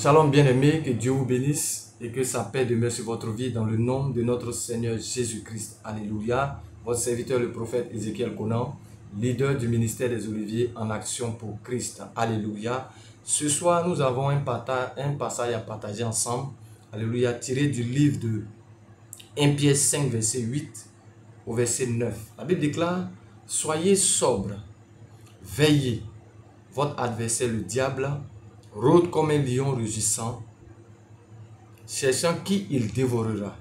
Shalom bien-aimés, que Dieu vous bénisse et que sa paix demeure sur votre vie dans le nom de notre Seigneur Jésus-Christ. Alléluia. Votre serviteur le prophète Ézéchiel Conan, leader du ministère des Oliviers en action pour Christ. Alléluia. Ce soir, nous avons un passage à partager ensemble. Alléluia, tiré du livre de 1 Pierre 5, verset 8 au verset 9. La Bible déclare, « Soyez sobres, veillez, votre adversaire le diable rôde comme un lion rugissant, cherchant qui il dévorera.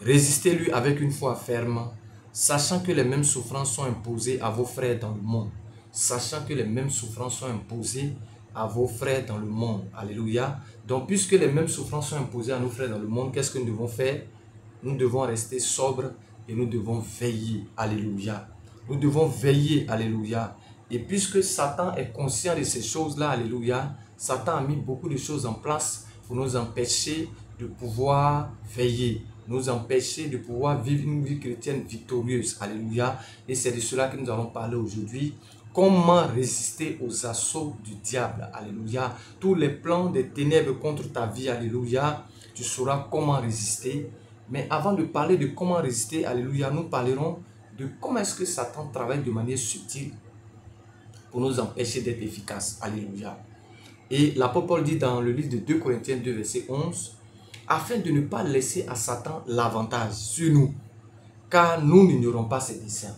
Résistez-lui avec une foi ferme, sachant que les mêmes souffrances sont imposées à vos frères dans le monde. Sachant que les mêmes souffrances sont imposées à vos frères dans le monde. Alléluia. Donc, puisque les mêmes souffrances sont imposées à nos frères dans le monde, qu'est-ce que nous devons faire? Nous devons rester sobres et nous devons veiller. Alléluia. Nous devons veiller. Alléluia. Et puisque Satan est conscient de ces choses-là, alléluia, Satan a mis beaucoup de choses en place pour nous empêcher de pouvoir veiller, nous empêcher de pouvoir vivre une vie chrétienne victorieuse. Alléluia. Et c'est de cela que nous allons parler aujourd'hui. Comment résister aux assauts du diable. Alléluia. Tous les plans des ténèbres contre ta vie. Alléluia. Tu sauras comment résister. Mais avant de parler de comment résister, alléluia, nous parlerons de comment est-ce que Satan travaille de manière subtile pour nous empêcher d'être efficaces. Alléluia. Et l'apôtre Paul dit dans le livre de 2 Corinthiens 2, verset 11, « Afin de ne pas laisser à Satan l'avantage sur nous, car nous n'ignorons pas ses desseins. »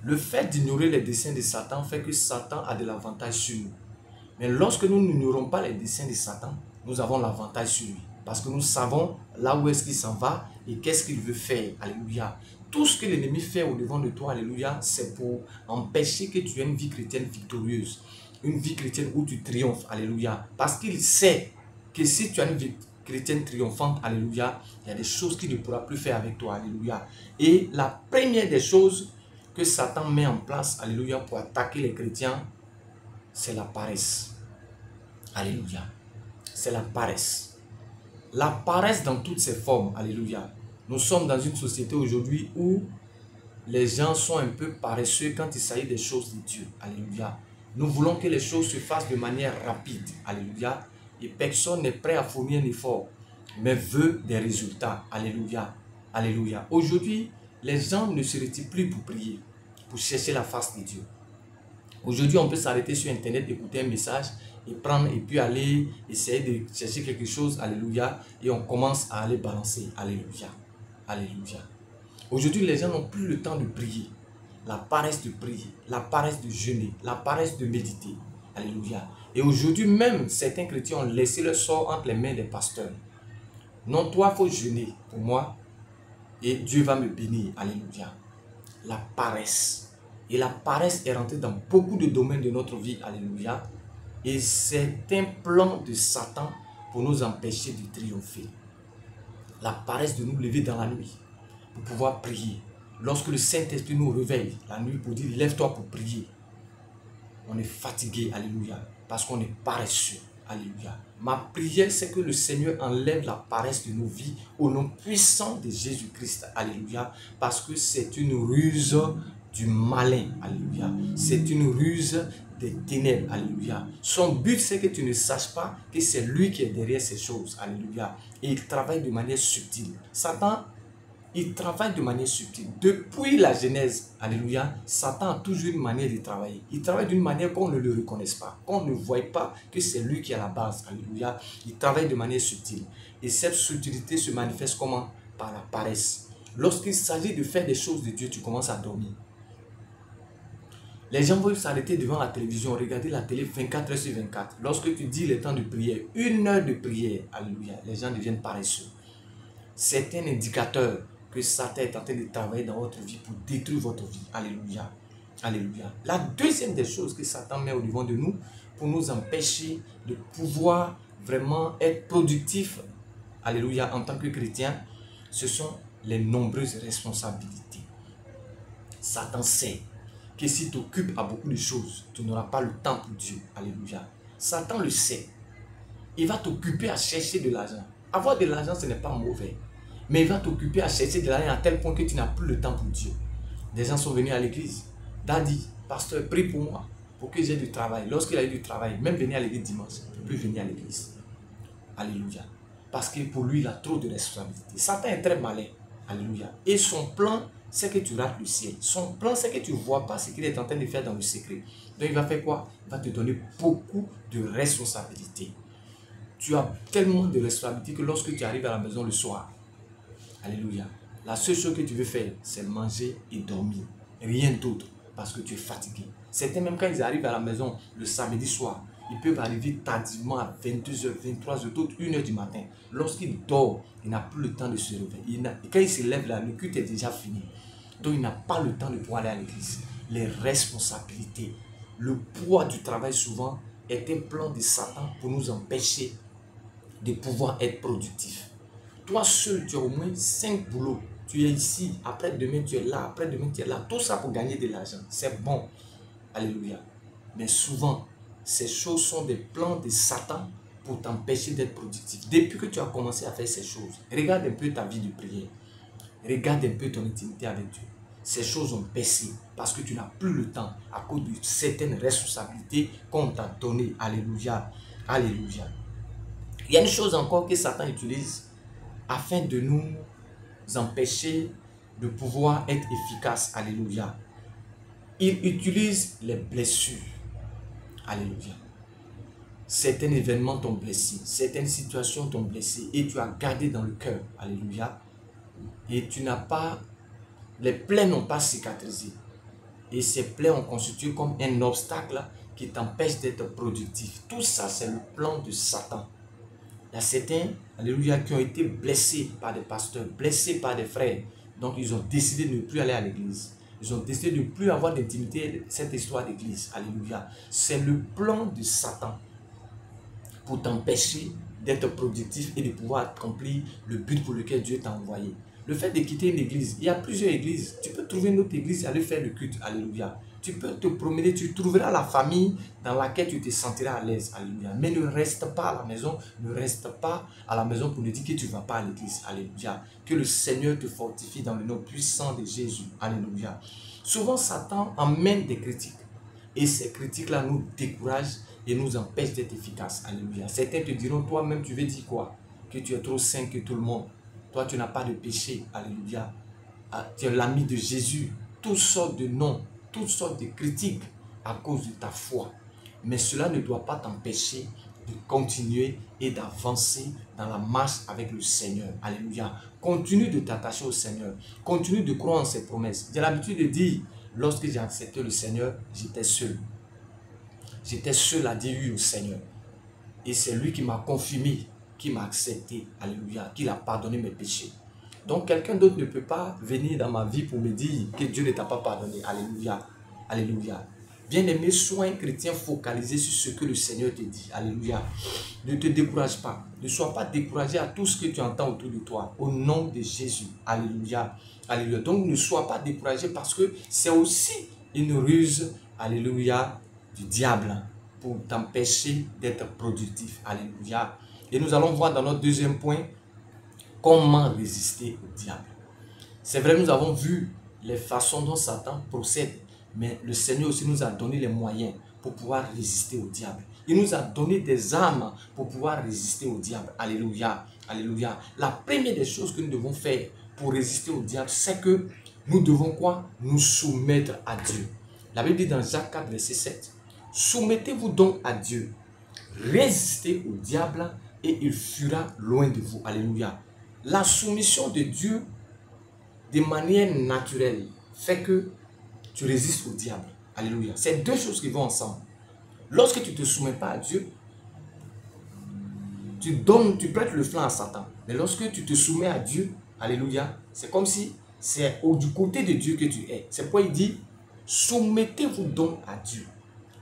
Le fait d'ignorer les desseins de Satan fait que Satan a de l'avantage sur nous. Mais lorsque nous n'ignorons pas les desseins de Satan, nous avons l'avantage sur lui. Parce que nous savons là où est-ce qu'il s'en va et qu'est-ce qu'il veut faire. Alléluia. Tout ce que l'ennemi fait au devant de toi, alléluia, c'est pour empêcher que tu aies une vie chrétienne victorieuse. Une vie chrétienne où tu triomphes, alléluia. Parce qu'il sait que si tu as une vie chrétienne triomphante, alléluia, il y a des choses qu'il ne pourra plus faire avec toi, alléluia. Et la première des choses que Satan met en place, alléluia, pour attaquer les chrétiens, c'est la paresse. Alléluia. C'est la paresse. La paresse dans toutes ses formes, alléluia. Nous sommes dans une société aujourd'hui où les gens sont un peu paresseux quand il s'agit des choses de Dieu. Alléluia. Nous voulons que les choses se fassent de manière rapide. Alléluia. Et personne n'est prêt à fournir un effort, mais veut des résultats. Alléluia. Alléluia. Aujourd'hui, les gens ne se retirent plus pour prier, pour chercher la face de Dieu. Aujourd'hui, on peut s'arrêter sur Internet, écouter un message et prendre et puis aller essayer de chercher quelque chose. Alléluia. Et on commence à aller balancer. Alléluia. Alléluia. Aujourd'hui, les gens n'ont plus le temps de prier. La paresse de prier, la paresse de jeûner, la paresse de méditer. Alléluia. Et aujourd'hui, même certains chrétiens ont laissé leur sort entre les mains des pasteurs. Non, toi, il faut jeûner pour moi et Dieu va me bénir. Alléluia. La paresse. Et la paresse est rentrée dans beaucoup de domaines de notre vie. Alléluia. Et c'est un plan de Satan pour nous empêcher de triompher. La paresse de nous lever dans la nuit pour pouvoir prier. Lorsque le Saint-Esprit nous réveille la nuit pour dire lève-toi pour prier, on est fatigué, alléluia, parce qu'on est paresseux, alléluia. Ma prière, c'est que le Seigneur enlève la paresse de nos vies au nom puissant de Jésus-Christ, alléluia, parce que c'est une ruse du malin, alléluia. C'est une ruse des ténèbres, alléluia. Son but, c'est que tu ne saches pas que c'est lui qui est derrière ces choses, alléluia. Et il travaille de manière subtile. Satan, il travaille de manière subtile. Depuis la Genèse, alléluia, Satan a toujours une manière de travailler. Il travaille d'une manière qu'on ne le reconnaisse pas, qu'on ne voit pas que c'est lui qui est à la base, alléluia. Il travaille de manière subtile. Et cette subtilité se manifeste comment? Par la paresse. Lorsqu'il s'agit de faire des choses de Dieu, tu commences à dormir. Les gens vont s'arrêter devant la télévision, regarder la télé 24 heures sur 24. Lorsque tu dis le temps de prière, 1 heure de prière, alléluia, les gens deviennent paresseux. C'est un indicateur que Satan est en train de travailler dans votre vie pour détruire votre vie. Alléluia. Alléluia. La deuxième des choses que Satan met au devant de nous pour nous empêcher de pouvoir vraiment être productifs, alléluia, en tant que chrétien, ce sont les nombreuses responsabilités. Satan sait que si tu t'occupes à beaucoup de choses, tu n'auras pas le temps pour Dieu. Alléluia. Satan le sait. Il va t'occuper à chercher de l'argent. Avoir de l'argent, ce n'est pas mauvais. Mais il va t'occuper à chercher de l'argent à tel point que tu n'as plus le temps pour Dieu. Des gens sont venus à l'église. Daddy, pasteur, prie pour moi, pour que j'ai du travail. Lorsqu'il a eu du travail, même venir à l'église dimanche, il ne peut plus venir à l'église. Alléluia. Parce que pour lui, il a trop de responsabilités. Satan est très malin. Alléluia. Et son plan, c'est que tu rates le ciel. Son plan, c'est que tu ne vois pas ce qu'il est en train de faire dans le secret. Donc, il va faire quoi? Il va te donner beaucoup de responsabilités. Tu as tellement de responsabilités que lorsque tu arrives à la maison le soir, alléluia, la seule chose que tu veux faire, c'est manger et dormir. Rien d'autre, parce que tu es fatigué. Certains, même quand ils arrivent à la maison le samedi soir, ils peuvent arriver tardivement à 22h, 23h, d'autres 1h du matin. Lorsqu'il dort, il n'a plus le temps de se réveiller. Quand il se lève là, le culte est déjà fini. Donc il n'a pas le temps de pouvoir aller à l'église. Les responsabilités, le poids du travail souvent est un plan de Satan pour nous empêcher de pouvoir être productif. Toi seul, tu as au moins 5 boulots. Tu es ici, après-demain tu es là, après-demain tu es là. Tout ça pour gagner de l'argent. C'est bon. Alléluia. Mais souvent, ces choses sont des plans de Satan pour t'empêcher d'être productif. Depuis que tu as commencé à faire ces choses, regarde un peu ta vie de prière. Regarde un peu ton intimité avec Dieu. Ces choses ont baissé parce que tu n'as plus le temps à cause de certaines responsabilités qu'on t'a données. Alléluia. Alléluia. Il y a une chose encore que Satan utilise afin de nous empêcher de pouvoir être efficace. Alléluia. Il utilise les blessures. Alléluia. Certains événements t'ont blessé, certaines situations t'ont blessé et tu as gardé dans le cœur. Alléluia. Et tu n'as pas, les plaies n'ont pas cicatrisé. Et ces plaies ont constitué comme un obstacle qui t'empêche d'être productif. Tout ça, c'est le plan de Satan. Il y a certains, alléluia, qui ont été blessés par des pasteurs, blessés par des frères. Donc, ils ont décidé de ne plus aller à l'église. Ils ont décidé de ne plus avoir d'intimité, cette histoire d'église. Alléluia. C'est le plan de Satan pour t'empêcher d'être productif et de pouvoir accomplir le but pour lequel Dieu t'a envoyé. Le fait de quitter une église, il y a plusieurs églises. Tu peux trouver une autre église et aller faire le culte. Alléluia. Tu peux te promener, tu trouveras la famille dans laquelle tu te sentiras à l'aise. Alléluia. Mais ne reste pas à la maison. Ne reste pas à la maison pour ne dire que tu ne vas pas à l'église. Alléluia. Que le Seigneur te fortifie dans le nom puissant de Jésus. Alléluia. Souvent, Satan emmène des critiques. Et ces critiques-là nous découragent et nous empêchent d'être efficaces. Alléluia. Certains te diront, toi-même, tu veux dire quoi? Que tu es trop saint que tout le monde. Toi, tu n'as pas de péché. Alléluia. Tu es l'ami de Jésus. Toutes sortes de noms, toutes sortes de critiques à cause de ta foi. Mais cela ne doit pas t'empêcher de continuer et d'avancer dans la marche avec le Seigneur. Alléluia. Continue de t'attacher au Seigneur. Continue de croire en ses promesses. J'ai l'habitude de dire, lorsque j'ai accepté le Seigneur, j'étais seul. J'étais seul à dire oui au Seigneur. Et c'est lui qui m'a confirmé, qui m'a accepté. Alléluia. Qui a pardonné mes péchés. Donc quelqu'un d'autre ne peut pas venir dans ma vie pour me dire que Dieu ne t'a pas pardonné. Alléluia. Alléluia. Bien-aimé, sois un chrétien focalisé sur ce que le Seigneur te dit. Alléluia. Ne te décourage pas. Ne sois pas découragé à tout ce que tu entends autour de toi. Au nom de Jésus. Alléluia. Alléluia. Donc ne sois pas découragé parce que c'est aussi une ruse. Alléluia. Du diable pour t'empêcher d'être productif. Alléluia. Et nous allons voir dans notre deuxième point comment résister au diable. C'est vrai, nous avons vu les façons dont Satan procède. Mais le Seigneur aussi nous a donné les moyens pour pouvoir résister au diable. Il nous a donné des armes pour pouvoir résister au diable. Alléluia. Alléluia. La première des choses que nous devons faire pour résister au diable, c'est que nous devons quoi? Nous soumettre à Dieu. La Bible dit dans Jacques 4, verset 7, « Soumettez-vous donc à Dieu, résistez au diable et il fuira loin de vous. » Alléluia. La soumission de Dieu de manière naturelle fait que tu résistes au diable. Alléluia. C'est deux choses qui vont ensemble. Lorsque tu ne te soumets pas à Dieu, tu prêtes le flanc à Satan. Mais lorsque tu te soumets à Dieu, alléluia, c'est comme si c'est du côté de Dieu que tu es. C'est pourquoi il dit, soumettez-vous donc à Dieu.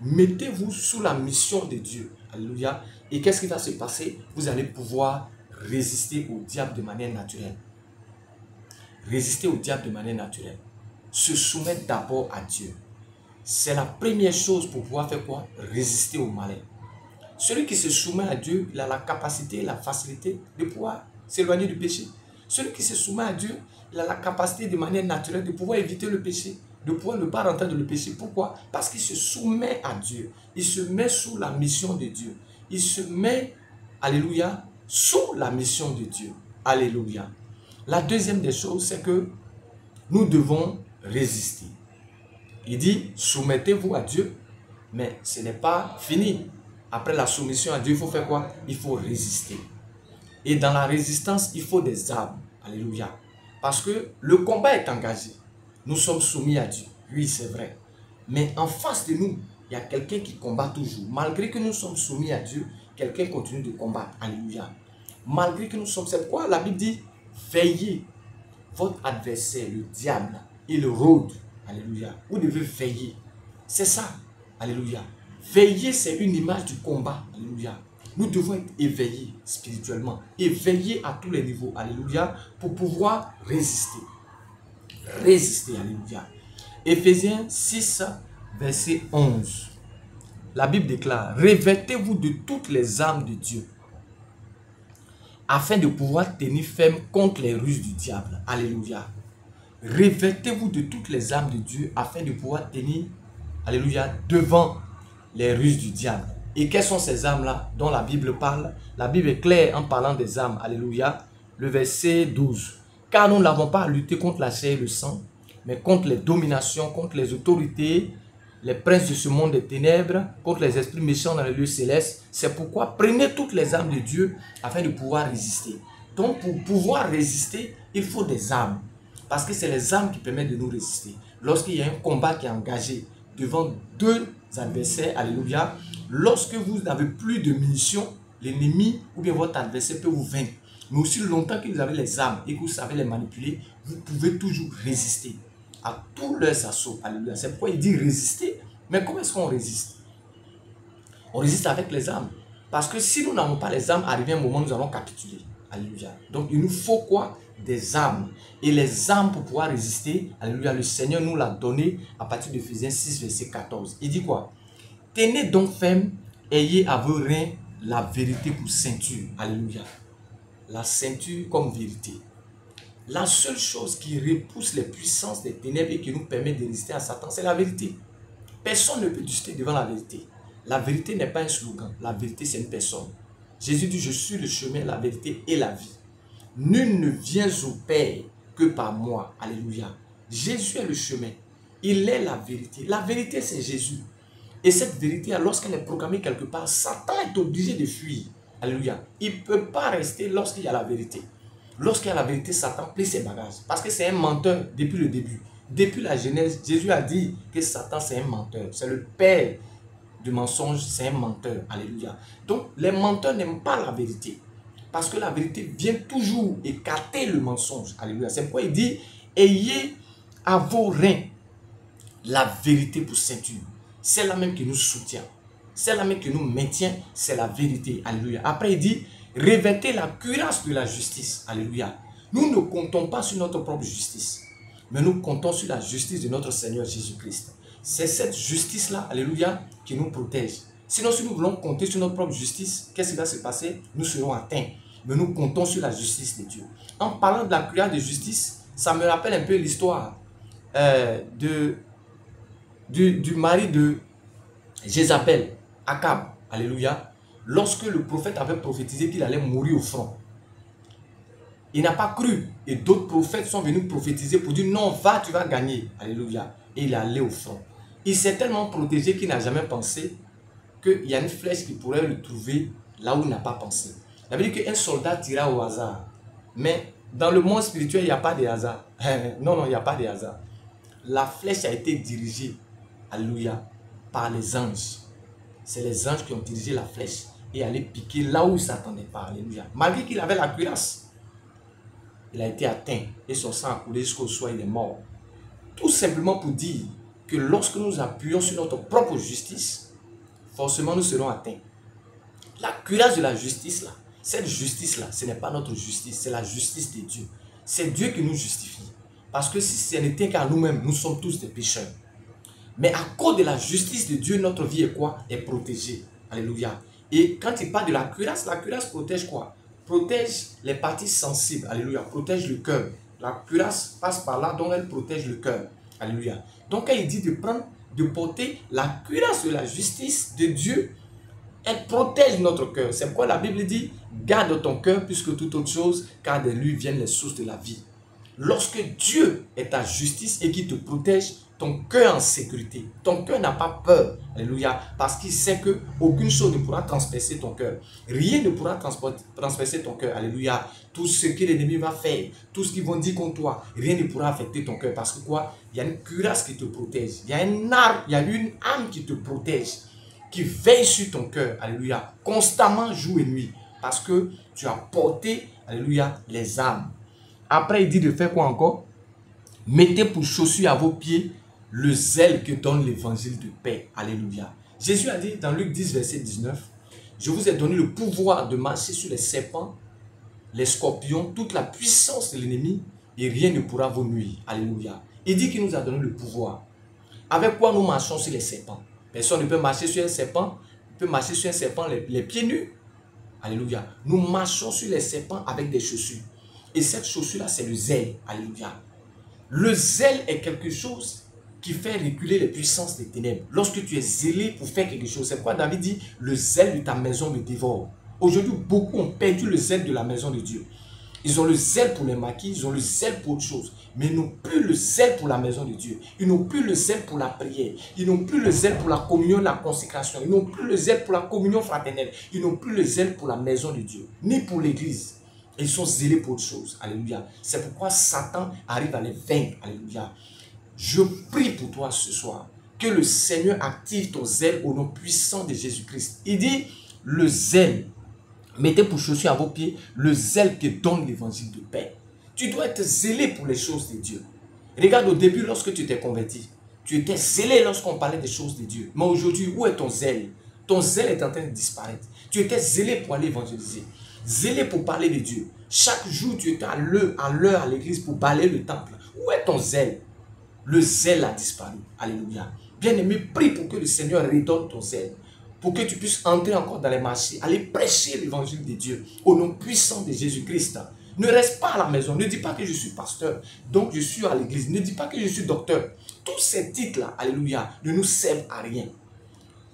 Mettez-vous sous la mission de Dieu. Alléluia. Et qu'est-ce qui va se passer? Vous allez pouvoir résister au diable de manière naturelle. Résister au diable de manière naturelle. Se soumettre d'abord à Dieu. C'est la première chose pour pouvoir faire quoi? Résister au malin. Celui qui se soumet à Dieu, il a la capacité, la facilité de pouvoir s'éloigner du péché. Celui qui se soumet à Dieu, il a la capacité de manière naturelle de pouvoir éviter le péché, de pouvoir ne pas rentrer dans le péché. Pourquoi? Parce qu'il se soumet à Dieu. Il se met sous la mission de Dieu. Il se met, alléluia, sous la mission de Dieu. Alléluia. La deuxième des choses, c'est que nous devons résister. Il dit, soumettez-vous à Dieu, mais ce n'est pas fini. Après la soumission à Dieu, il faut faire quoi? Il faut résister. Et dans la résistance, il faut des armes. Alléluia. Parce que le combat est engagé. Nous sommes soumis à Dieu. Oui, c'est vrai. Mais en face de nous, il y a quelqu'un qui combat toujours. Malgré que nous sommes soumis à Dieu, quelqu'un continue de combattre. Alléluia. Malgré que nous sommes... C'est quoi la Bible dit? Veillez. Votre adversaire, le diable, il rôde. Alléluia. Vous devez veiller. C'est ça. Alléluia. Veiller, c'est une image du combat. Alléluia. Nous devons être éveillés spirituellement. Éveillés à tous les niveaux. Alléluia. Pour pouvoir résister. Résister. Alléluia. Éphésiens 6, verset 11. La Bible déclare, revêtez-vous de toutes les armes de Dieu, afin de pouvoir tenir ferme contre les ruses du diable. Alléluia. Revêtez-vous de toutes les armes de Dieu, afin de pouvoir tenir, alléluia, devant les ruses du diable. Et quelles sont ces armes-là dont la Bible parle? La Bible est claire en parlant des armes. Alléluia. Le verset 12. Car nous n'avons pas à lutter contre la chair et le sang, mais contre les dominations, contre les autorités, les princes de ce monde des ténèbres, contre les esprits méchants dans les lieux célestes. C'est pourquoi prenez toutes les armes de Dieu afin de pouvoir résister. Donc pour pouvoir résister, il faut des armes. Parce que c'est les armes qui permettent de nous résister. Lorsqu'il y a un combat qui est engagé devant deux adversaires, alléluia, lorsque vous n'avez plus de munitions, l'ennemi ou bien votre adversaire peut vous vaincre. Mais aussi longtemps que vous avez les armes et que vous savez les manipuler, vous pouvez toujours résister à tous leurs assauts. Alléluia. C'est pourquoi il dit résister. Mais comment est-ce qu'on résiste? On résiste avec les armes. Parce que si nous n'avons pas les armes, arrivé un moment, nous allons capituler. Alléluia. Donc il nous faut quoi? Des armes. Et les armes pour pouvoir résister, alléluia, le Seigneur nous l'a donné à partir d'Éphésiens 6, verset 14. Il dit quoi? Tenez donc ferme, ayez à vos reins la vérité pour ceinture. Alléluia. La ceinture comme vérité. La seule chose qui repousse les puissances des ténèbres et qui nous permet de résister à Satan, c'est la vérité. Personne ne peut résister devant la vérité. La vérité n'est pas un slogan. La vérité, c'est une personne. Jésus dit, je suis le chemin, la vérité et la vie. Nul ne vient au Père que par moi. Alléluia. Jésus est le chemin. Il est la vérité. La vérité, c'est Jésus. Et cette vérité, lorsqu'elle est programmée quelque part, Satan est obligé de fuir. Alléluia. Il ne peut pas rester lorsqu'il y a la vérité. Lorsqu'il y a la vérité, Satan plie ses bagages. Parce que c'est un menteur depuis le début. Depuis la Genèse, Jésus a dit que Satan, c'est un menteur. C'est le père du mensonge, c'est un menteur. Alléluia. Donc, les menteurs n'aiment pas la vérité. Parce que la vérité vient toujours écarter le mensonge. Alléluia. C'est pourquoi il dit, ayez à vos reins la vérité pour ceinture. C'est la même qui nous soutient. C'est la même qui nous maintient. C'est la vérité. Alléluia. Après, il dit, revêtez la cuirasse de la justice. Alléluia. Nous ne comptons pas sur notre propre justice, mais nous comptons sur la justice de notre Seigneur Jésus-Christ. C'est cette justice-là, alléluia, qui nous protège. Sinon, si nous voulons compter sur notre propre justice, qu'est-ce qui va se passer? Nous serons atteints. Mais nous comptons sur la justice de Dieu. En parlant de la cuirasse de justice, ça me rappelle un peu l'histoire du mari de Jézabel, Akab. Alléluia. Lorsque le prophète avait prophétisé qu'il allait mourir au front, il n'a pas cru. Et d'autres prophètes sont venus prophétiser pour dire non, va, tu vas gagner. Alléluia. Et il est allé au front. Il s'est tellement protégé qu'il n'a jamais pensé qu'il y a une flèche qui pourrait le trouver là où il n'a pas pensé. Ça veut dire qu'un soldat tira au hasard. Mais dans le monde spirituel, il n'y a pas de hasard. Non, il n'y a pas de hasard. La flèche a été dirigée, alléluia, par les anges. C'est les anges qui ont dirigé la flèche et allaient piquer là où il ne s'attendait pas. Alléluia. Malgré qu'il avait la cuirasse, il a été atteint et son sang a coulé jusqu'au soir, il est mort. Tout simplement pour dire que lorsque nous appuyons sur notre propre justice, forcément nous serons atteints. La cuirasse de la justice, là, cette justice-là, ce n'est pas notre justice, c'est la justice de Dieu. C'est Dieu qui nous justifie. Parce que si ce n'était qu'à nous-mêmes, nous sommes tous des pécheurs. Mais à cause de la justice de Dieu, notre vie est quoi? Est protégée. Alléluia. Et quand il parle de la cuirasse protège quoi? Protège les parties sensibles. Alléluia. Protège le cœur. La cuirasse passe par là, donc elle protège le cœur. Alléluia. Donc quand il dit de porter la cuirasse de la justice de Dieu, Elle protège notre cœur. C'est pourquoi la Bible dit, garde ton cœur plus que toute autre chose, car de lui viennent les sources de la vie. Lorsque Dieu est ta justice et qu'il te protège, ton cœur en sécurité. Ton cœur n'a pas peur. Alléluia. Parce qu'il sait qu'aucune chose ne pourra transpercer ton cœur. Rien ne pourra transpercer ton cœur. Alléluia. Tout ce que l'ennemi va faire, tout ce qu'ils vont dire contre toi, rien ne pourra affecter ton cœur. Parce que quoi? Il y a une cuirasse qui te protège. Il y a une âme qui te protège, qui veille sur ton cœur. Alléluia. Constamment, jour et nuit. Parce que tu as porté, alléluia, les armes. Après, il dit de faire quoi encore? Mettez pour chaussure à vos pieds le zèle que donne l'évangile de paix. Alléluia. Jésus a dit dans Luc 10, verset 19, je vous ai donné le pouvoir de marcher sur les serpents, les scorpions, toute la puissance de l'ennemi, et rien ne pourra vous nuire. Alléluia. Il dit qu'il nous a donné le pouvoir. Avec quoi nous marchons sur les serpents? Personne ne peut marcher sur un serpent. Il peut marcher sur un serpent les pieds nus. Alléluia. Nous marchons sur les serpents avec des chaussures. Et cette chaussure-là, c'est le zèle. Alléluia. Le zèle est quelque chose qui fait reculer les puissances des ténèbres. Lorsque tu es zélé pour faire quelque chose, c'est pourquoi David dit, le zèle de ta maison me dévore. Aujourd'hui, beaucoup ont perdu le zèle de la maison de Dieu. Ils ont le zèle pour les maquis, ils ont le zèle pour autre chose. Mais ils n'ont plus le zèle pour la maison de Dieu. Ils n'ont plus le zèle pour la prière. Ils n'ont plus le zèle pour la communion, la consécration. Ils n'ont plus le zèle pour la communion fraternelle. Ils n'ont plus le zèle pour la maison de Dieu, ni pour l'église. Ils sont zélés pour autre chose. Alléluia. C'est pourquoi Satan arrive à les vaincre. Alléluia. Je prie pour toi ce soir. Que le Seigneur active ton zèle au nom puissant de Jésus-Christ. Il dit, le zèle. Mettez pour chaussure à vos pieds le zèle que donne l'évangile de paix. Tu dois être zélé pour les choses de Dieu. Regarde au début lorsque tu t'es converti. Tu étais zélé lorsqu'on parlait des choses de Dieu. Mais aujourd'hui, où est ton zèle? Ton zèle est en train de disparaître. Tu étais zélé pour aller évangéliser. Zélé pour parler de Dieu. Chaque jour, tu étais à l'heure à l'église pour balayer le temple. Où est ton zèle? Le zèle a disparu. Alléluia. Bien-aimé, prie pour que le Seigneur redonne ton zèle. Pour que tu puisses entrer encore dans les marchés, aller prêcher l'évangile de Dieu au nom puissant de Jésus-Christ. Ne reste pas à la maison. Ne dis pas que je suis pasteur, donc je suis à l'église. Ne dis pas que je suis docteur. Tous ces titres-là, alléluia, ne nous servent à rien.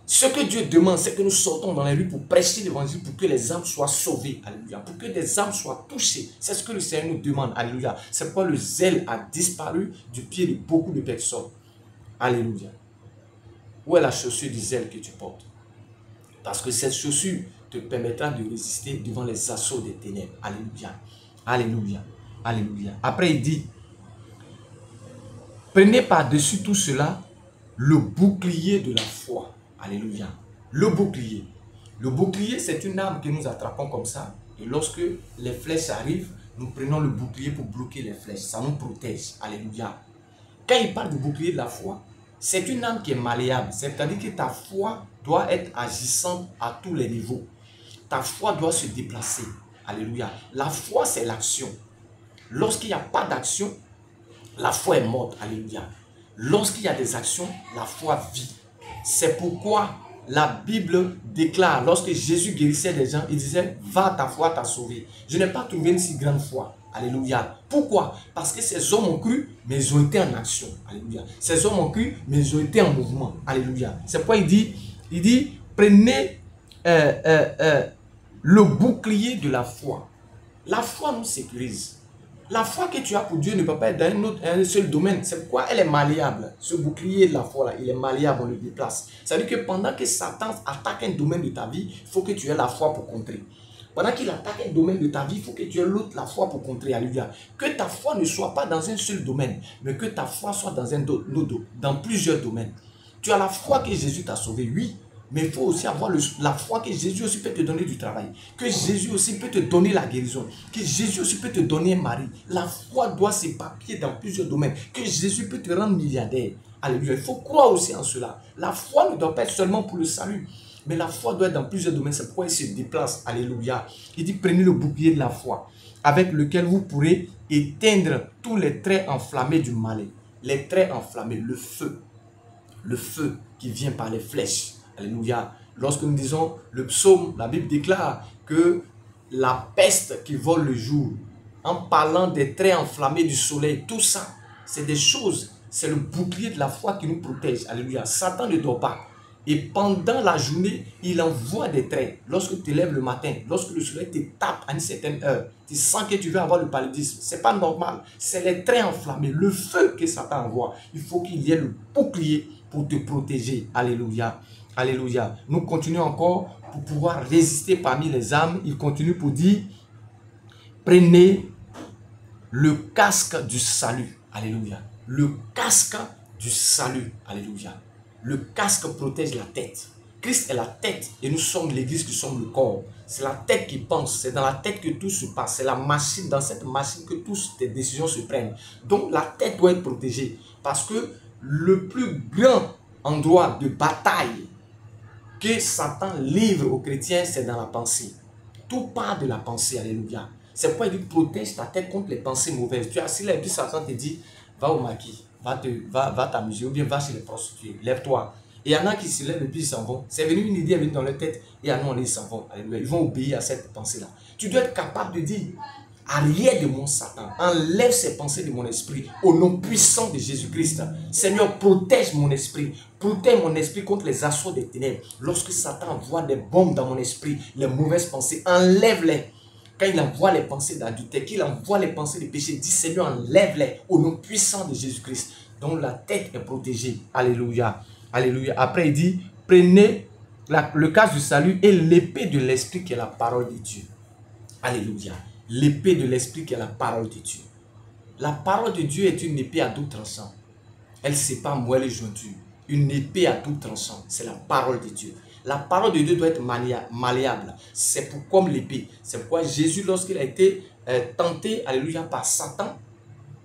Ce que Dieu demande, c'est que nous sortons dans les rues pour prêcher l'évangile, pour que les âmes soient sauvées, alléluia, pour que des âmes soient touchées. C'est ce que le Seigneur nous demande, alléluia. C'est pourquoi le zèle a disparu du pied de beaucoup de personnes. Alléluia. Où est la chaussure du zèle que tu portes? Parce que cette chaussure te permettra de résister devant les assauts des ténèbres. Alléluia. Alléluia. Alléluia. Après, il dit, prenez par-dessus tout cela le bouclier de la foi. Alléluia. Le bouclier. Le bouclier, c'est une arme que nous attrapons comme ça. Et lorsque les flèches arrivent, nous prenons le bouclier pour bloquer les flèches. Ça nous protège. Alléluia. Quand il parle du bouclier de la foi, c'est une arme qui est malléable. C'est-à-dire que ta foi doit être agissante à tous les niveaux. Ta foi doit se déplacer. Alléluia. La foi, c'est l'action. Lorsqu'il n'y a pas d'action, la foi est morte. Alléluia. Lorsqu'il y a des actions, la foi vit. C'est pourquoi la Bible déclare, lorsque Jésus guérissait les gens, il disait, va, ta foi t'a sauvé. Je n'ai pas trouvé une si grande foi. Alléluia. Pourquoi? Parce que ces hommes ont cru, mais ils ont été en action. Alléluia. Ces hommes ont cru, mais ils ont été en mouvement. Alléluia. C'est pourquoi il dit, prenez le bouclier de la foi. La foi nous sécurise. La foi que tu as pour Dieu ne peut pas être dans un seul domaine. C'est pourquoi elle est malléable. Ce bouclier de la foi, là, il est malléable, on le déplace. Ça veut dire que pendant que Satan attaque un domaine de ta vie, il faut que tu aies la foi pour contrer. Pendant qu'il attaque un domaine de ta vie, il faut que tu aies l'autre, la foi pour contrer. Alléluia. Que ta foi ne soit pas dans un seul domaine, mais que ta foi soit dans plusieurs domaines. Tu as la foi que Jésus t'a sauvé, oui. Mais il faut aussi avoir la foi que Jésus aussi peut te donner du travail. Que Jésus aussi peut te donner la guérison. Que Jésus aussi peut te donner un mari. La foi doit s'éparpiller dans plusieurs domaines. Que Jésus peut te rendre milliardaire. Alléluia. Il faut croire aussi en cela. La foi ne doit pas être seulement pour le salut. Mais la foi doit être dans plusieurs domaines. C'est pourquoi il se déplace. Alléluia. Il dit, prenez le bouclier de la foi, avec lequel vous pourrez éteindre tous les traits enflammés du mal. Les traits enflammés, le feu. Le feu qui vient par les flèches. Alléluia. Lorsque nous disons le psaume, la Bible déclare que la peste qui vole le jour, en parlant des traits enflammés du soleil, tout ça, c'est des choses, c'est le bouclier de la foi qui nous protège. Alléluia. Satan ne dort pas. Et pendant la journée, il envoie des traits. Lorsque tu te lèves le matin, lorsque le soleil te tape à une certaine heure, tu sens que tu veux avoir le paludisme. Ce n'est pas normal. C'est les traits enflammés, le feu que Satan envoie. Il faut qu'il y ait le bouclier pour te protéger. Alléluia. Alléluia. Nous continuons encore pour pouvoir résister parmi les âmes. Il continue pour dire, prenez le casque du salut. Alléluia. Le casque du salut. Alléluia. Le casque protège la tête. Christ est la tête et nous sommes l'église qui sommes le corps. C'est la tête qui pense, c'est dans la tête que tout se passe. C'est la machine, dans cette machine que toutes tes décisions se prennent. Donc la tête doit être protégée parce que le plus grand endroit de bataille que Satan livre aux chrétiens, c'est dans la pensée. Tout part de la pensée, alléluia. C'est pourquoi il dit, protège ta tête contre les pensées mauvaises. Tu es assis là et puis Satan te dit, va au maquis, va t'amuser ou bien va chez les prostituées, lève-toi. Et il y en a qui se lèvent et puis ils s'en vont. C'est venu une idée, elle vient dans leur tête et à nous, ils s'en vont. Alléluia. Ils vont obéir à cette pensée-là. Tu dois être capable de dire, arrière de mon Satan, enlève ces pensées de mon esprit au nom puissant de Jésus-Christ. Seigneur, protège mon esprit contre les assauts des ténèbres. Lorsque Satan envoie des bombes dans mon esprit, les mauvaises pensées, enlève-les. Quand il envoie les pensées d'adultère, qu'il envoie les pensées de péché, dis Seigneur, enlève-les au nom puissant de Jésus-Christ. Donc la tête est protégée. Alléluia. Alléluia. Après il dit, prenez le casque du salut et l'épée de l'esprit qui est la parole de Dieu. Alléluia. L'épée de l'esprit qui est la parole de Dieu. La parole de Dieu est une épée à double tranchant. Elle sépare moelle et jointure. Une épée à double tranchant, c'est la parole de Dieu. La parole de Dieu doit être malléable. C'est pour comme l'épée. C'est pourquoi Jésus, lorsqu'il a été tenté, alléluia, par Satan,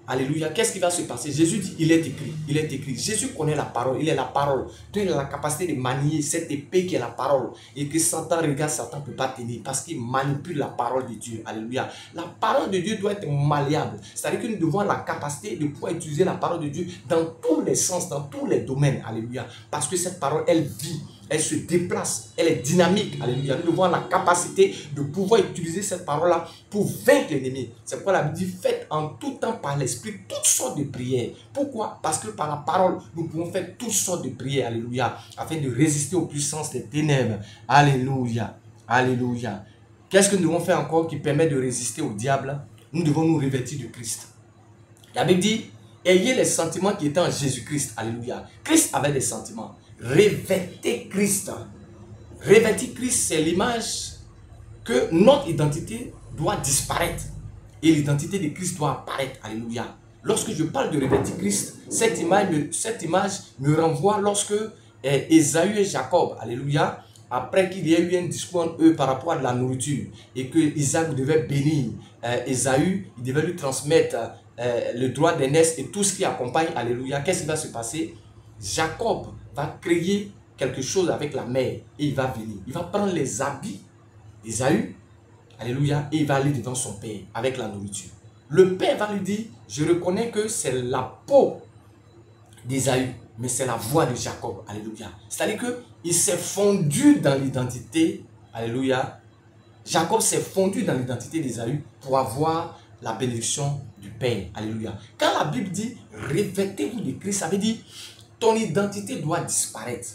alléluia, qu'est-ce qui va se passer? Jésus dit, il est écrit, il est écrit. Jésus connaît la parole, il est la parole. Donc il a la capacité de manier cette épée qui est la parole. Et que Satan regarde, Satan ne peut pas tenir parce qu'il manipule la parole de Dieu. Alléluia. La parole de Dieu doit être malléable. C'est-à-dire que nous devons avoir la capacité de pouvoir utiliser la parole de Dieu dans tous les sens, dans tous les domaines. Alléluia. Parce que cette parole, elle vit. Elle se déplace, elle est dynamique. Alléluia. Nous devons avoir la capacité de pouvoir utiliser cette parole-là pour vaincre l'ennemi. C'est pourquoi la Bible dit, faites en tout temps par l'Esprit toutes sortes de prières. Pourquoi? Parce que par la parole, nous pouvons faire toutes sortes de prières. Alléluia. Afin de résister aux puissances des ténèbres. Alléluia. Alléluia. Qu'est-ce que nous devons faire encore qui permet de résister au diable? Nous devons nous revêtir de Christ. La Bible dit, ayez les sentiments qui étaient en Jésus-Christ. Alléluia. Christ avait des sentiments. Revêtez Christ. Revêtir Christ, c'est l'image que notre identité doit disparaître. Et l'identité de Christ doit apparaître. Alléluia. Lorsque je parle de revêtir Christ, cette image me renvoie lorsque Ésaü et Jacob, alléluia, après qu'il y ait eu un discours entre eux par rapport à la nourriture, et que Isaac devait bénir Ésaü, il devait lui transmettre le droit d'aînesse et tout ce qui accompagne, alléluia. Qu'est-ce qui va se passer? Jacob va créer quelque chose avec la mère et il va venir. Il va prendre les habits d'Ésaü, alléluia, et il va aller devant son père avec la nourriture. Le père va lui dire, je reconnais que c'est la peau d'Ésaü, mais c'est la voix de Jacob, alléluia. C'est-à-dire qu'il s'est fondu dans l'identité, alléluia. Jacob s'est fondu dans l'identité d'Ésaü pour avoir la bénédiction du père, alléluia. Quand la Bible dit, revêtez-vous de Christ, ça veut dire, ton identité doit disparaître.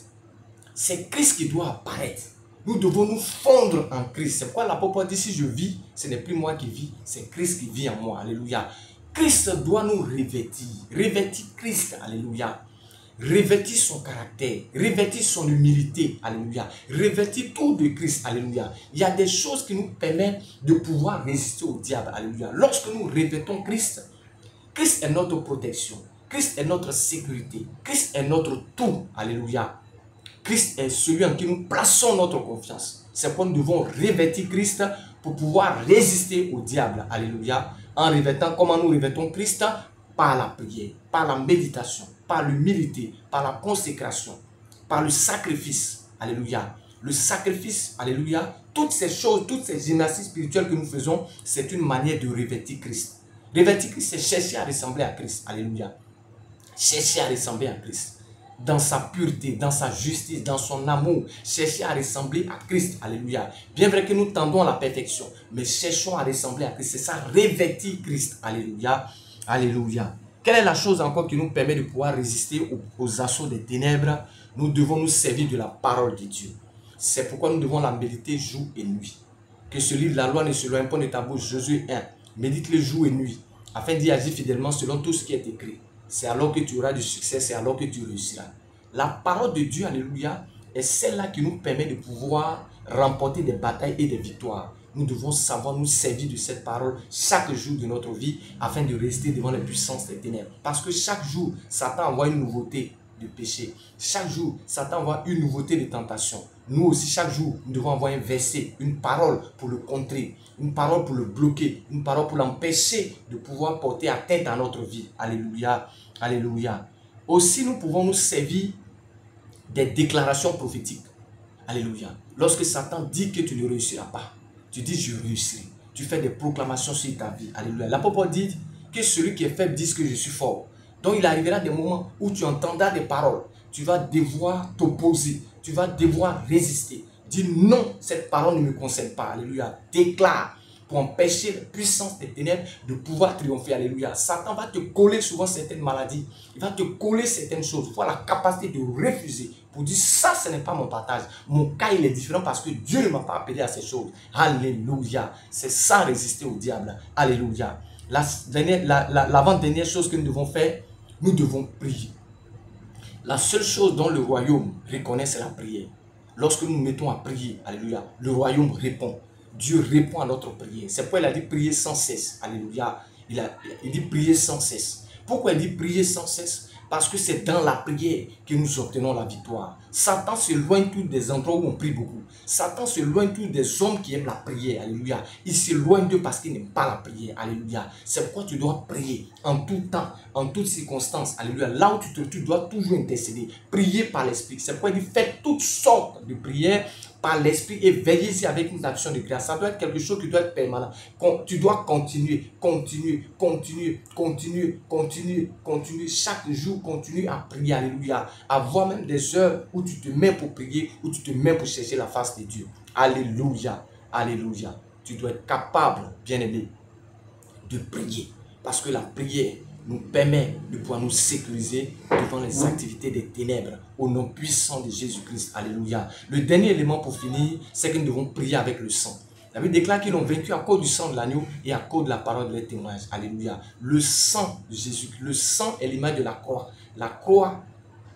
C'est Christ qui doit apparaître. Nous devons nous fondre en Christ. C'est pourquoi l'apôtre dit, si je vis, ce n'est plus moi qui vis, c'est Christ qui vit en moi. Alléluia. Christ doit nous revêtir. Revêtir Christ. Alléluia. Revêtir son caractère. Revêtir son humilité. Alléluia. Revêtir tout de Christ. Alléluia. Il y a des choses qui nous permettent de pouvoir résister au diable. Alléluia. Lorsque nous revêtons Christ, Christ est notre protection. Christ est notre sécurité. Christ est notre tout. Alléluia. Christ est celui en qui nous plaçons notre confiance. C'est pourquoi nous devons revêtir Christ pour pouvoir résister au diable. Alléluia. En revêtant, comment nous revêtons Christ? Par la prière, par la méditation, par l'humilité, par la consécration, par le sacrifice. Alléluia. Le sacrifice, alléluia. Toutes ces choses, toutes ces gymnastiques spirituelles que nous faisons, c'est une manière de revêtir Christ. Revêtir Christ, c'est chercher à ressembler à Christ. Alléluia. Chercher à ressembler à Christ. Dans sa pureté, dans sa justice, dans son amour. Chercher à ressembler à Christ. Alléluia. Bien vrai que nous tendons à la perfection, mais cherchons à ressembler à Christ. C'est ça, revêtir Christ. Alléluia. Alléluia. Quelle est la chose encore qui nous permet de pouvoir résister aux assauts des ténèbres? nous devons nous servir de la parole de Dieu. C'est pourquoi nous devons la méditer jour et nuit. Que ce livre de la loi ne se loigne pas de ta bouche, Josué 1. Médite-le jour et nuit, afin d'y agir fidèlement selon tout ce qui est écrit. C'est alors que tu auras du succès, c'est alors que tu réussiras. La parole de Dieu, alléluia, est celle-là qui nous permet de pouvoir remporter des batailles et des victoires. Nous devons savoir nous servir de cette parole chaque jour de notre vie afin de rester devant les puissances des ténèbres. Parce que chaque jour, Satan envoie une nouveauté de péché. Chaque jour, Satan envoie une nouveauté de tentation. Nous aussi, chaque jour, nous devons avoir un verset, une parole pour le contrer, une parole pour le bloquer, une parole pour l'empêcher de pouvoir porter atteinte à notre vie. Alléluia, alléluia. Aussi, nous pouvons nous servir des déclarations prophétiques. Alléluia. Lorsque Satan dit que tu ne réussiras pas, tu dis je réussirai. Tu fais des proclamations sur ta vie. Alléluia. L'apôtre dit que celui qui est faible dise que je suis fort. Donc il arrivera des moments où tu entendras des paroles. Tu vas devoir t'opposer. Tu vas devoir résister. Dis non, cette parole ne me concerne pas. Alléluia. Déclare pour empêcher la puissance des ténèbres de pouvoir triompher. Alléluia. Satan va te coller souvent certaines maladies. Il va te coller certaines choses. Il faut la capacité de refuser. Pour dire ça, ce n'est pas mon partage. Mon cas, il est différent parce que Dieu ne m'a pas appelé à ces choses. Alléluia. C'est ça, résister au diable. Alléluia. L'avant-dernière chose que nous devons faire, nous devons prier. La seule chose dont le royaume reconnaît, c'est la prière. Lorsque nous nous mettons à prier, alléluia, le royaume répond. Dieu répond à notre prière. C'est pourquoi il a dit prier sans cesse. Alléluia. Il dit prier sans cesse. Pourquoi il dit prier sans cesse? Parce que c'est dans la prière que nous obtenons la victoire. Satan s'éloigne tous des endroits où on prie beaucoup. Satan s'éloigne tous des hommes qui aiment la prière. Alléluia. Il s'éloigne d'eux parce qu'ils n'aiment pas la prière. Alléluia. C'est pourquoi tu dois prier en tout temps, en toutes circonstances. Alléluia. Là où tu te trouves, tu dois toujours intercéder. Prier par l'esprit. C'est pourquoi il dit faites toutes sortes de prières par l'esprit et veillez-y avec une action de grâce. Ça doit être quelque chose qui doit être permanent. Tu dois continuer. Chaque jour, continue à prier. Alléluia. Avoir même des heures où tu te mets pour prier, où tu te mets pour chercher la face de Dieu. Alléluia. Alléluia. Tu dois être capable, bien-aimé, de prier. Parce que la prière nous permet de pouvoir nous sécuriser devant les activités des ténèbres au nom puissant de Jésus-Christ. Alléluia. Le dernier élément pour finir, c'est que nous devons prier avec le sang. La Bible déclare qu'ils l'ont vaincu à cause du sang de l'agneau et à cause de la parole de leur témoignage. Alléluia. Le sang de Jésus, le sang est l'image de la croix. La croix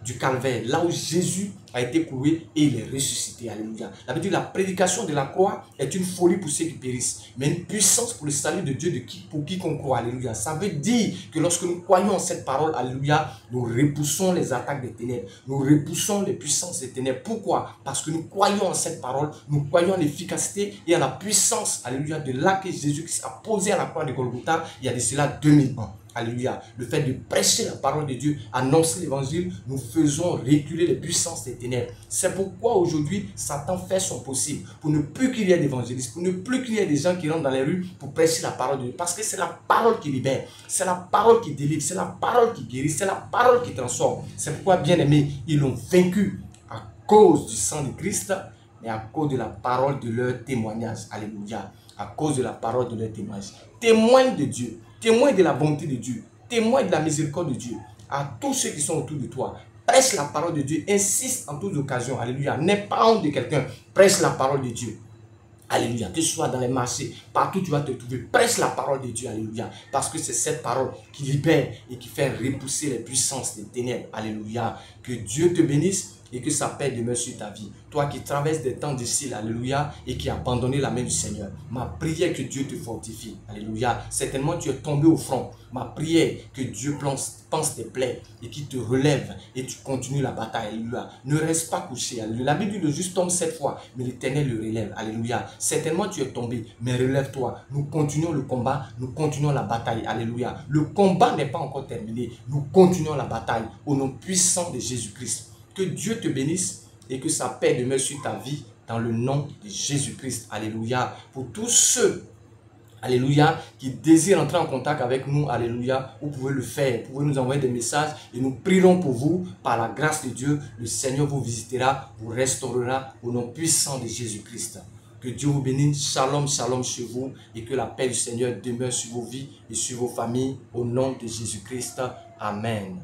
du calvaire, là où Jésus a été cloué et il est ressuscité. Alléluia. La Bible dit la prédication de la croix est une folie pour ceux qui périssent, mais une puissance pour le salut de Dieu pour quiconque croit. Alléluia. Ça veut dire que lorsque nous croyons en cette parole, alléluia, nous repoussons les attaques des ténèbres, nous repoussons les puissances des ténèbres. Pourquoi? Parce que nous croyons en cette parole, nous croyons en l'efficacité et en la puissance, alléluia, de l'acte que Jésus a posé à la croix de Golgotha il y a de cela 2000 ans. Alléluia. Le fait de prêcher la parole de Dieu, annoncer l'évangile, nous faisons reculer les puissances des ténèbres. C'est pourquoi aujourd'hui, Satan fait son possible pour ne plus qu'il y ait d'évangélistes, pour ne plus qu'il y ait des gens qui rentrent dans les rues pour prêcher la parole de Dieu. Parce que c'est la parole qui libère, c'est la parole qui délivre, c'est la parole qui guérit, c'est la parole qui transforme. C'est pourquoi, bien aimés, ils l'ont vaincu à cause du sang de Christ, mais à cause de la parole de leur témoignage. Alléluia. À cause de la parole de leur témoignage. Témoigne de Dieu. Témoin de la bonté de Dieu, témoin de la miséricorde de Dieu, à tous ceux qui sont autour de toi. Prêche la parole de Dieu, insiste en toutes occasions, alléluia. N'aie pas honte de quelqu'un, prêche la parole de Dieu. Alléluia, que ce soit dans les marchés, partout tu vas te trouver, prêche la parole de Dieu, alléluia. Parce que c'est cette parole qui libère et qui fait repousser les puissances des ténèbres, alléluia. Que Dieu te bénisse et que sa paix demeure sur ta vie. Toi qui traverses des temps difficiles, alléluia, et qui as abandonné la main du Seigneur. Ma prière que Dieu te fortifie, alléluia. Certainement tu es tombé au front. Ma prière que Dieu pense tes plaies et qui te relève et tu continues la bataille, alléluia. Ne reste pas couché, alléluia. La Bible dit le juste tombe 7 fois, mais l'Éternel le relève, alléluia. Certainement tu es tombé, mais relève-toi. Nous continuons le combat, nous continuons la bataille, alléluia. Le combat n'est pas encore terminé, nous continuons la bataille au nom puissant de Jésus-Christ. Que Dieu te bénisse et que sa paix demeure sur ta vie dans le nom de Jésus-Christ. Alléluia. Pour tous ceux, alléluia, qui désirent entrer en contact avec nous, alléluia, vous pouvez le faire. Vous pouvez nous envoyer des messages et nous prierons pour vous. Par la grâce de Dieu, le Seigneur vous visitera, vous restaurera au nom puissant de Jésus-Christ. Que Dieu vous bénisse. Shalom, shalom chez vous et que la paix du Seigneur demeure sur vos vies et sur vos familles au nom de Jésus-Christ. Amen.